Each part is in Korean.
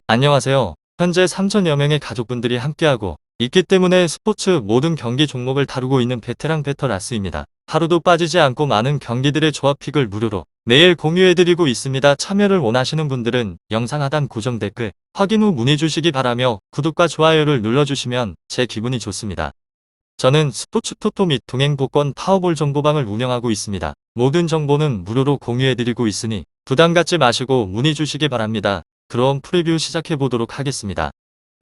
안녕하세요. 현재 3천여 명의 가족분들이 함께하고 있기 때문에 스포츠 모든 경기 종목을 다루고 있는 베테랑 베터라스입니다. 하루도 빠지지 않고 많은 경기들의 조합픽을 무료로 매일 공유해드리고 있습니다. 참여를 원하시는 분들은 영상 하단 고정 댓글 확인 후 문의 주시기 바라며 구독과 좋아요를 눌러주시면 제 기분이 좋습니다. 저는 스포츠 토토 및 동행복권 파워볼 정보방을 운영하고 있습니다. 모든 정보는 무료로 공유해드리고 있으니 부담 갖지 마시고 문의 주시기 바랍니다. 그럼 프리뷰 시작해보도록 하겠습니다.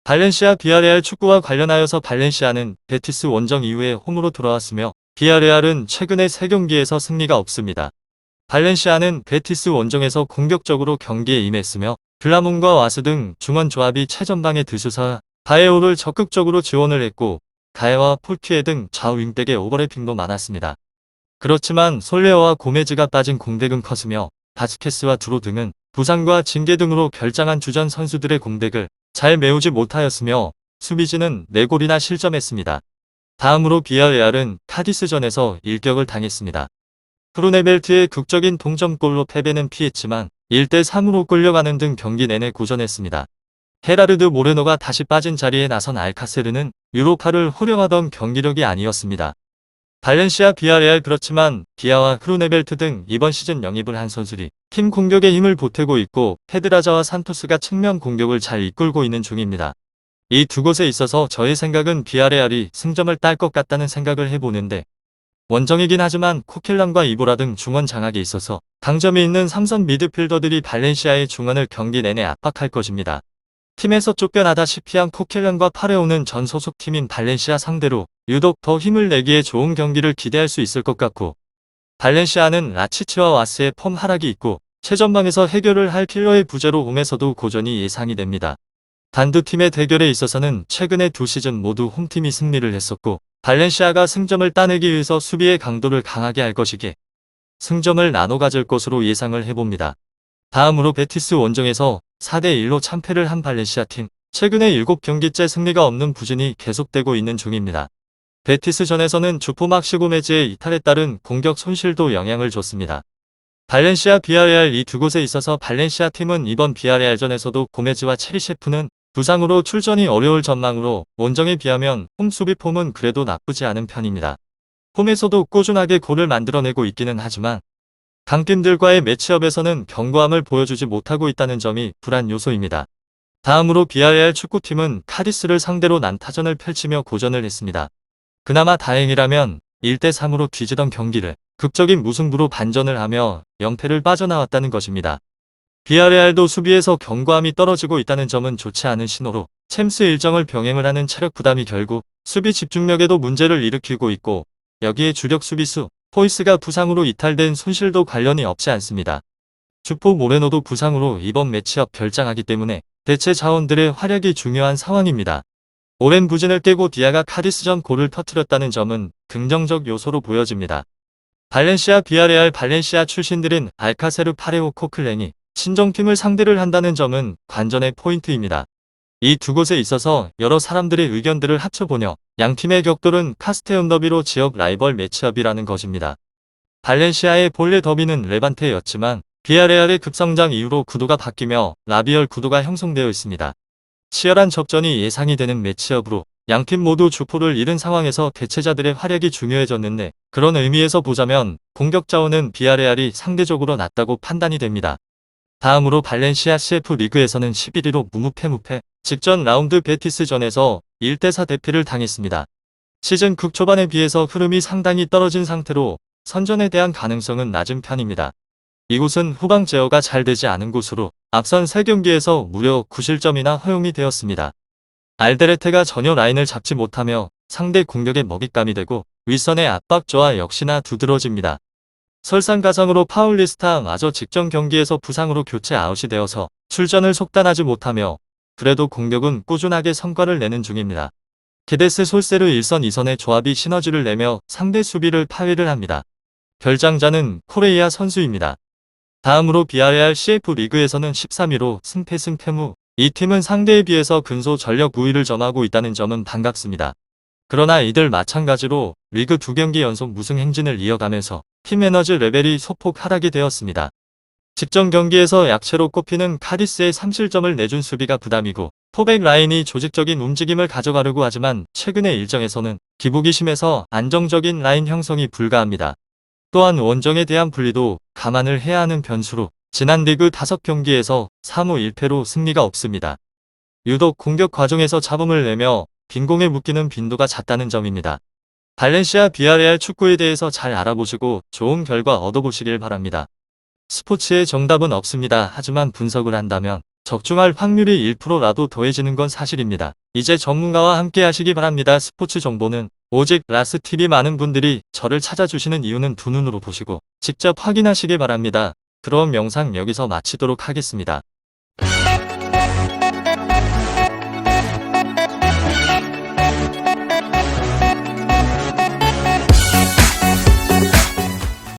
발렌시아 비아레알 축구와 관련하여서 발렌시아는 베티스 원정 이후에 홈으로 돌아왔으며 비아레알은 최근에 3경기에서 승리가 없습니다. 발렌시아는 베티스 원정에서 공격적으로 경기에 임했으며 블라문과 와스 등 중원 조합이 최전방에 드수사 바에오를 적극적으로 지원을 했고 가에와 폴키에 등 좌우 윙백의 오버래핑도 많았습니다. 그렇지만 솔레어와 고메즈가 빠진 공백은 컸으며 바스케스와 두로 등은 부상과 징계 등으로 결장한 주전 선수들의 공백을 잘 메우지 못하였으며 수비진은 4골이나 실점했습니다. 다음으로 비아레알은 카디스전에서 일격을 당했습니다. 프루네벨트의 극적인 동점골로 패배는 피했지만 1대3으로 끌려가는 등 경기 내내 고전했습니다. 헤라르드 모레노가 다시 빠진 자리에 나선 알카세르는 유로파를 호령하던 경기력이 아니었습니다. 발렌시아 비아레알 그렇지만 비아와 프루네벨트 등 이번 시즌 영입을 한 선수들이 팀 공격에 힘을 보태고 있고 페드라자와 산토스가 측면 공격을 잘 이끌고 있는 중입니다. 이 두 곳에 있어서 저의 생각은 비아레알이 승점을 딸 것 같다는 생각을 해보는데 원정이긴 하지만 코켈란과 이보라 등 중원 장악에 있어서 강점이 있는 3선 미드필더들이 발렌시아의 중원을 경기 내내 압박할 것입니다. 팀에서 쫓겨나다시피 한 코켈란과 파레오는 전 소속팀인 발렌시아 상대로 유독 더 힘을 내기에 좋은 경기를 기대할 수 있을 것 같고 발렌시아는 라치치와 와스의 폼 하락이 있고 최전방에서 해결을 할 필러의 부재로 홈에서도 고전이 예상이 됩니다. 단 두 팀의 대결에 있어서는 최근의 두 시즌 모두 홈팀이 승리를 했었고 발렌시아가 승점을 따내기 위해서 수비의 강도를 강하게 할 것이기에 승점을 나눠 가질 것으로 예상을 해봅니다. 다음으로 베티스 원정에서 4대1로 참패를 한 발렌시아 팀. 최근에 7경기째 승리가 없는 부진이 계속되고 있는 중입니다. 베티스전에서는 주포 막시 고메즈의 이탈에 따른 공격 손실도 영향을 줬습니다. 발렌시아 비아레알 이 두 곳에 있어서 발렌시아 팀은 이번 비아레알전에서도 고메즈와 체리셰프는 부상으로 출전이 어려울 전망으로 원정에 비하면 홈 수비 폼은 그래도 나쁘지 않은 편입니다. 홈에서도 꾸준하게 골을 만들어내고 있기는 하지만 강팀들과의 매치업에서는 견고함을 보여주지 못하고 있다는 점이 불안 요소입니다. 다음으로 비아레알 축구팀은 카디스를 상대로 난타전을 펼치며 고전을 했습니다. 그나마 다행이라면 1대3으로 뒤지던 경기를 극적인 무승부로 반전을 하며 0패를 빠져나왔다는 것입니다. 비아레알도 수비에서 견고함이 떨어지고 있다는 점은 좋지 않은 신호로 챔스 일정을 병행을 하는 체력 부담이 결국 수비 집중력에도 문제를 일으키고 있고 여기에 주력 수비수 포이스가 부상으로 이탈된 손실도 관련이 없지 않습니다. 주포 모레노도 부상으로 이번 매치업 결장하기 때문에 대체 자원들의 활약이 중요한 상황입니다. 오랜 부진을 깨고 디아가 카디스전 골을 터뜨렸다는 점은 긍정적 요소로 보여집니다. 발렌시아 비아레알 발렌시아 출신들인 알카세르 파레오 코클랭이 친정팀을 상대를 한다는 점은 관전의 포인트입니다. 이 두 곳에 있어서 여러 사람들의 의견들을 합쳐보며 양팀의 격돌은 카스테운 더비로 지역 라이벌 매치업이라는 것입니다. 발렌시아의 본래 더비는 레반테였지만 비아레알의 급성장 이후로 구도가 바뀌며 라비얼 구도가 형성되어 있습니다. 치열한 접전이 예상이 되는 매치업으로 양팀 모두 주포를 잃은 상황에서 대체자들의 활약이 중요해졌는데 그런 의미에서 보자면 공격 자원은 비아레알이 상대적으로 낮다고 판단이 됩니다. 다음으로 발렌시아 CF 리그에서는 11위로 무패 직전 라운드 베티스전에서 1대4 대패를 당했습니다. 시즌 극초반에 비해서 흐름이 상당히 떨어진 상태로 선전에 대한 가능성은 낮은 편입니다. 이곳은 후방 제어가 잘 되지 않은 곳으로 앞선 3경기에서 무려 9실점이나 허용이 되었습니다. 알데레테가 전혀 라인을 잡지 못하며 상대 공격에 먹잇감이 되고 윗선의 압박조와 역시나 두드러집니다. 설상가상으로 파울리스타 마저 직전 경기에서 부상으로 교체 아웃이 되어서 출전을 속단하지 못하며 그래도 공격은 꾸준하게 성과를 내는 중입니다. 게데스 솔세르 1선 2선의 조합이 시너지를 내며 상대 수비를 파괴를 합니다. 결장자는 코레이아 선수입니다. 다음으로 비아레알 CF 리그에서는 13위로 승패 이 팀은 상대에 비해서 근소 전력 우위를 점하고 있다는 점은 반갑습니다. 그러나 이들 마찬가지로 리그 2경기 연속 무승 행진을 이어가면서 팀 에너지 레벨이 소폭 하락이 되었습니다. 직전 경기에서 약체로 꼽히는 카디스의 3실점을 내준 수비가 부담이고 포백 라인이 조직적인 움직임을 가져가려고 하지만 최근의 일정에서는 기복이 심해서 안정적인 라인 형성이 불가합니다. 또한 원정에 대한 분리도 감안을 해야 하는 변수로 지난 리그 5경기에서 3무 1패로 승리가 없습니다. 유독 공격 과정에서 잡음을 내며 빈공에 묶이는 빈도가 잦다는 점입니다. 발렌시아 비아레알 축구에 대해서 잘 알아보시고 좋은 결과 얻어보시길 바랍니다. 스포츠에 정답은 없습니다. 하지만 분석을 한다면 적중할 확률이 1%라도 더해지는 건 사실입니다. 이제 전문가와 함께 하시기 바랍니다. 스포츠 정보는 오직 라스TV. 많은 분들이 저를 찾아주시는 이유는 두 눈으로 보시고 직접 확인하시기 바랍니다. 그럼 영상 여기서 마치도록 하겠습니다.